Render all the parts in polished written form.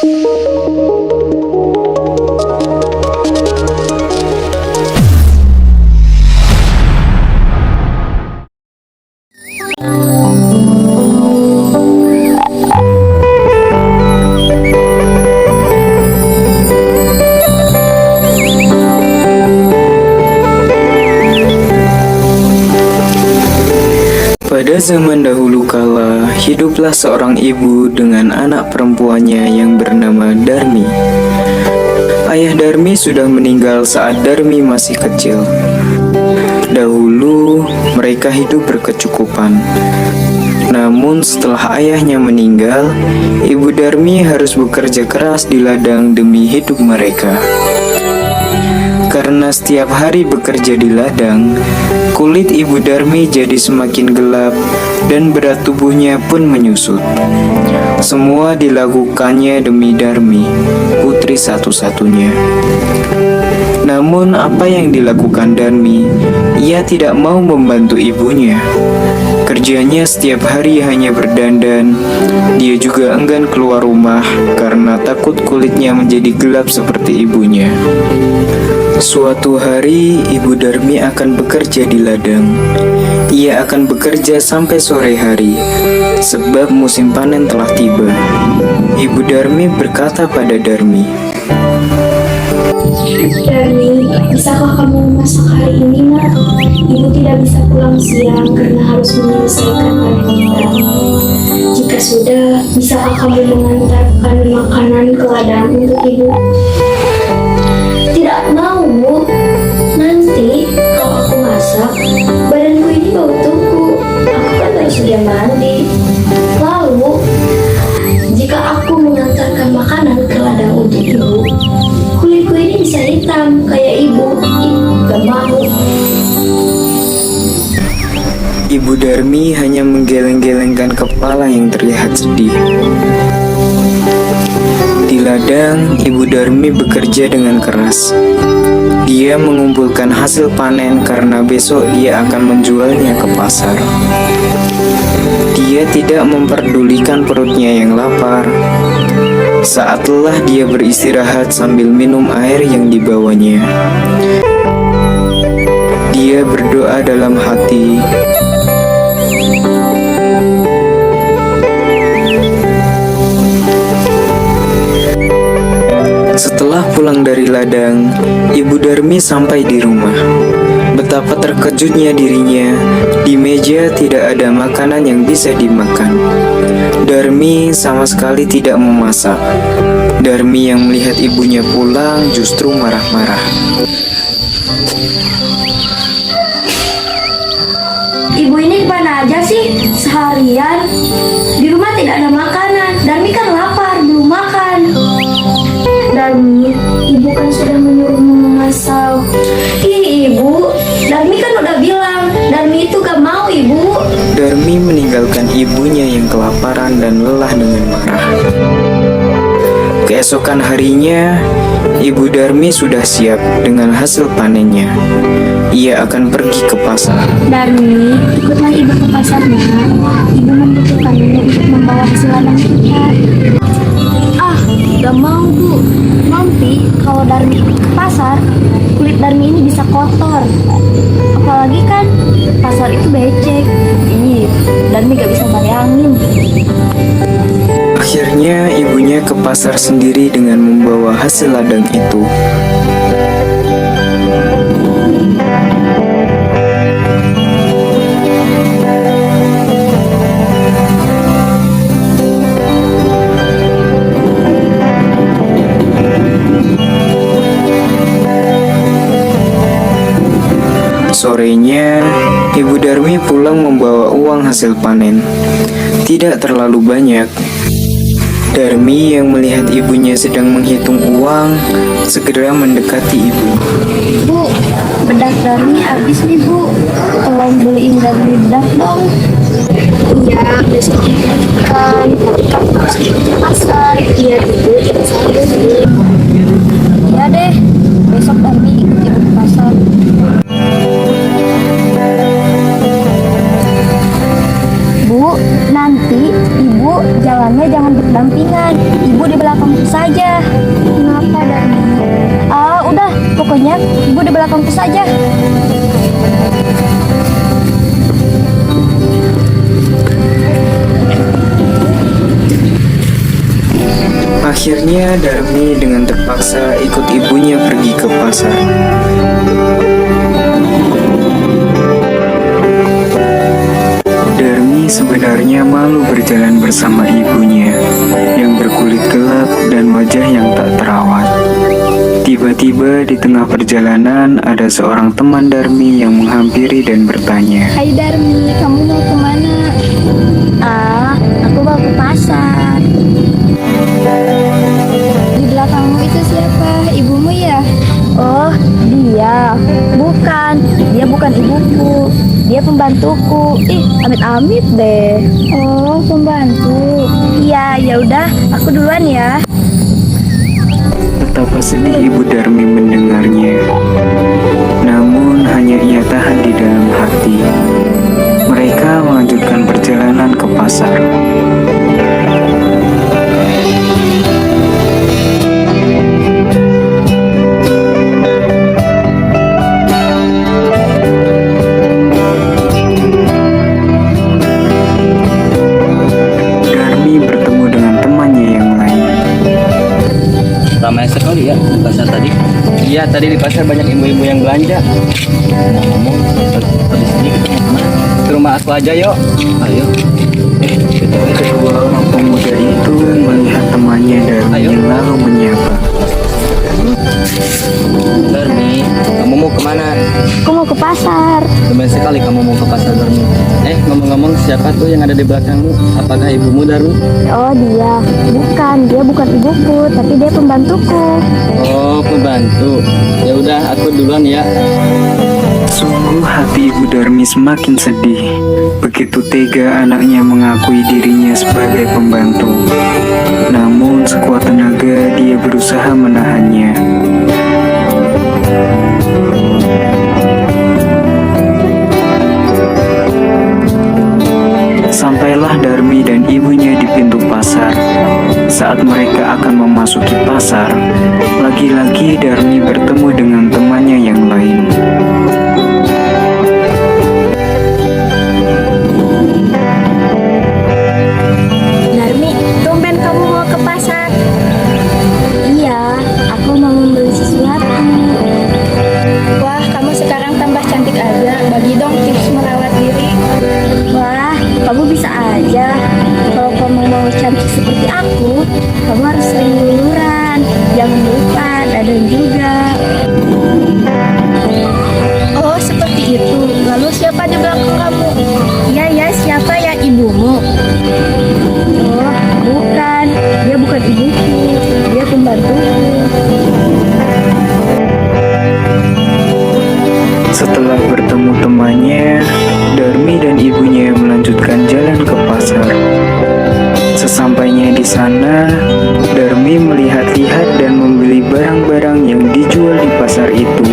Pada zaman dahulu kala, hiduplah seorang ibu dengan anak perempuannya yang bernama Darmi. Ayah Darmi sudah meninggal saat Darmi masih kecil. Dahulu, mereka hidup berkecukupan. Namun setelah ayahnya meninggal, ibu Darmi harus bekerja keras di ladang demi hidup mereka. Karena setiap hari bekerja di ladang, kulit ibu Darmi jadi semakin gelap dan berat tubuhnya pun menyusut. Semua dilakukannya demi Darmi, putri satu-satunya. Namun apa yang dilakukan Darmi? Ia tidak mau membantu ibunya. Kerjanya setiap hari hanya berdandan. Dia juga enggan keluar rumah karena takut kulitnya menjadi gelap seperti ibunya. Suatu hari, ibu Darmi akan bekerja di ladang. Ia akan bekerja sampai sore hari, sebab musim panen telah tiba. Ibu Darmi berkata pada Darmi, "Darmi, bisakah kamu memasak hari ini, Nak? Ibu tidak bisa pulang siang karena harus menyelesaikan panen kita. Jika sudah, bisakah kamu mengantarkan makanan ke ladang untuk ibu?" "Tidak mau, Bu. Nanti kalau aku masak, badanku ini bau tubuh. Aku kan baru saja mandi. Lalu, jika aku mengantarkan makanan ke ladang untuk ibu, kulitku ini bisa hitam kayak ibu. Gak mau." Ibu Darmi hanya menggeleng-gelengkan kepala yang terlihat sedih. Di ladang, ibu Darmi bekerja dengan keras. Dia mengumpulkan hasil panen karena besok dia akan menjualnya ke pasar. Dia tidak memperdulikan perutnya yang lapar. Saat lelah, dia beristirahat sambil minum air yang dibawanya. Dia berdoa dalam hati, Setelah pulang dari ladang, ibu Darmi sampai di rumah. Betapa terkejutnya dirinya, di meja tidak ada makanan yang bisa dimakan. Darmi sama sekali tidak memasak. Darmi yang melihat ibunya pulang justru marah-marah. "Ibu ini kemana aja sih seharian? Di rumah tidak ada makanan. Darmi kan lapar, belum makan." "Darmi, ibu kan sudah menyuruhmu memasak." "Ih, ibu, Darmi kan udah bilang, Darmi itu gak mau, ibu." Darmi meninggalkan ibunya yang kelaparan dan lelah dengan marah. Keesokan harinya, ibu Darmi sudah siap dengan hasil panennya. Ia akan pergi ke pasar. "Darmi, ikutlah ibu ke pasarnya. Ibu membutuhkanmu untuk membawa hasil ladang kita." "Ah, gak mau, Bu. Nanti kalau Darmi ikut ke pasar, kulit Darmi ini bisa kotor. Apalagi kan pasar itu becek. Ih, Darmi gak bisa bayangin." Akhirnya ibunya ke pasar sendiri dengan membawa hasil ladang itu. Sorenya, ibu Darmi pulang membawa uang hasil panen. Tidak terlalu banyak. Darmi yang melihat ibunya sedang menghitung uang, segera mendekati ibu. "Bu, bedak Darmi habis nih, Bu. Tolong beliin Darmi bedak dong." "Iya, besoknya kan. Tapi kamu harus ikut ke pasar. Iya, Ibu. Saya beli." "Ya deh, besok Darmi ikut ibu ke pasar." "Bu, nanti ibu jalannya jangan berdampingan. Ibu di belakang saya. Sebaiknya ibu di belakangku saja. Akhirnya Darmi dengan terpaksa ikut ibunya pergi ke pasar. Darmi sebenarnya malu berjalan bersama ibunya yang berkulit gelap dan wajah yang tak terawat. Tiba-tiba di tengah perjalanan ada seorang teman Darmi yang menghampiri dan bertanya, Hai Darmi, kamu mau kemana? Aku mau ke pasar. Di belakangmu itu siapa? Ibumu ya? Oh, dia. Bukan, dia bukan ibuku. Dia pembantuku. Amit-amit deh. Oh, pembantu. Iya, ya udah, aku duluan ya. betapa sedih ibu Darmi mendengarnya. Namun hanya ia tahan di dalam hati. Mereka melanjutkan perjalanan ke pasar. Darmi bertemu dengan temannya yang lain. Ramai sekali ya di pasar tadi. Iya, tadi di pasar banyak ibu-ibu yang belanja. Ngomong di sini kita mau kemana? Ke rumah aku aja yuk. Ayo. Kedua orang pemuda itu melihat temannya Darmi Ayo. lalu menyapa. Darmi, kamu mau kemana? Aku mau ke pasar. Tumben sekali kamu mau ke pasar Darmi. Ngomong-ngomong, siapa tuh yang ada di belakangmu? Apakah ibumu Darmi? Oh, dia. Bukan, dia bukan ibuku, tapi dia pembantuku. Oh, pembantu. Ya udah, aku duluan ya. Sungguh hati ibu Darmi semakin sedih. Begitu tega anaknya mengakui dirinya sebagai pembantu. Namun sekuat tenaga dia berusaha menahannya. Sampailah Darmi dan ibunya di pintu pasar. Saat mereka akan memasuki pasar, lagi-lagi Darmi bertemu dengan temannya yang lain. Darmi, tumben kamu mau ke pasar? Iya, aku mau membeli sesuatu. Wah, kamu sekarang tambah cantik aja. Bagi dong tips merawat diri. Wah, kamu bisa aja. Kalau kamu mau cantik seperti aku, kamu harus sering luluran. Jangan lupa dandan juga. Oh, seperti itu. Lalu siapa di belakang kamu? Iya ya, siapa ya, ibumu? Oh, bukan. Dia bukan ibuku. Dia pembantuku. Setelah bertemu temannya, Darmi dan ibunya melanjutkan jalan ke pasar. Sesampainya di sana, Darmi melihat-lihat dan membeli barang-barang yang dijual di pasar itu.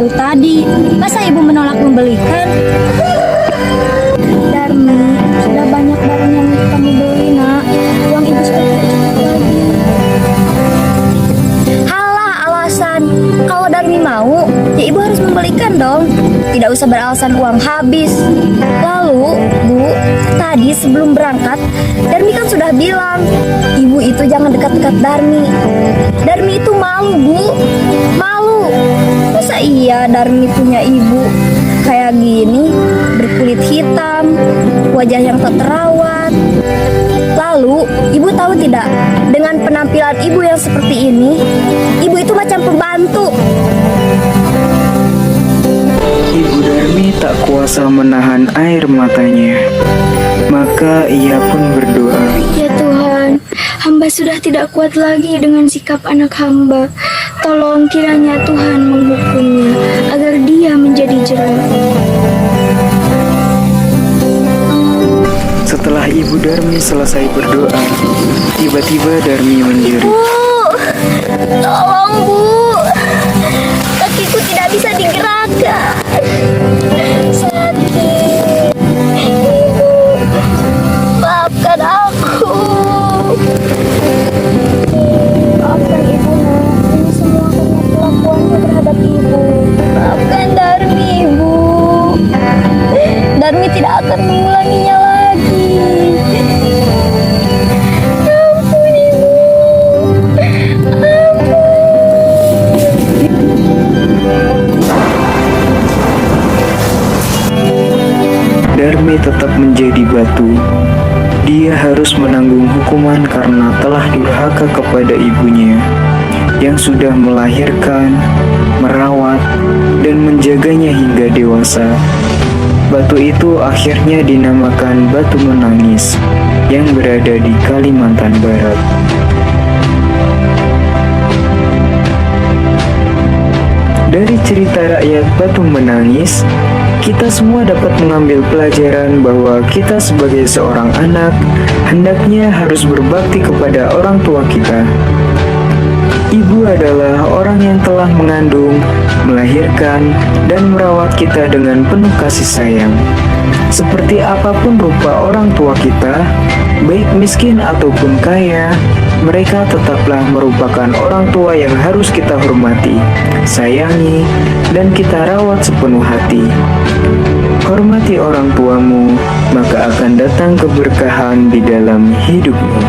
baru tadi. Masa ibu menolak membelikan? Darmi, sudah banyak barang yang kamu beli, nak. Uang ibu sudah tidak cukup lagi. Halah, alasan. Kalau Darmi mau, ya ibu harus membelikan dong. Tidak usah beralasan uang habis. Lalu, Bu, tadi sebelum berangkat, Darmi kan sudah bilang, ibu itu jangan dekat-dekat Darmi. Darmi itu malu, Bu. Malu. Masa iya Darmi punya ibu kayak gini, berkulit hitam, wajah yang tak terawat. Lalu, ibu tahu tidak, dengan penampilan ibu yang seperti ini, ibu itu macam pembantu. Ibu Darmi tak kuasa menahan air matanya. Maka ia pun berdoa. Ya Tuhan, hamba sudah tidak kuat lagi dengan sikap anak hamba. Tolong kiranya Tuhan menghukumnya agar dia menjadi jerah. Setelah Ibu Darmi selesai berdoa, tiba-tiba Darmi menjerit. Bu, tolong Bu, kakiku tidak bisa digerakkan. Sakit. Ibu, maafkan aku. Maafkan ibu, nak. Ini semua karena kelakuannya terhadap ibu. Maafkan Darmi, ibu. Darmi tidak akan mengulanginya lagi. Ampun, ibu. Ampun. Darmi tetap menjadi batu. Dia harus menanggung hukuman karena telah durhaka kepada ibunya yang sudah melahirkan, merawat, dan menjaganya hingga dewasa. Batu itu akhirnya dinamakan Batu Menangis yang berada di Kalimantan Barat. Dari cerita rakyat Batu Menangis, kita semua dapat mengambil pelajaran bahwa kita sebagai seorang anak hendaknya harus berbakti kepada orang tua kita. Ibu adalah orang yang telah mengandung, melahirkan, dan merawat kita dengan penuh kasih sayang. Seperti apapun rupa orang tua kita, baik miskin ataupun kaya, mereka tetaplah merupakan orang tua yang harus kita hormati, sayangi, dan kita rawat sepenuh hati. Hormati orang tuamu, maka akan datang keberkahan di dalam hidupmu.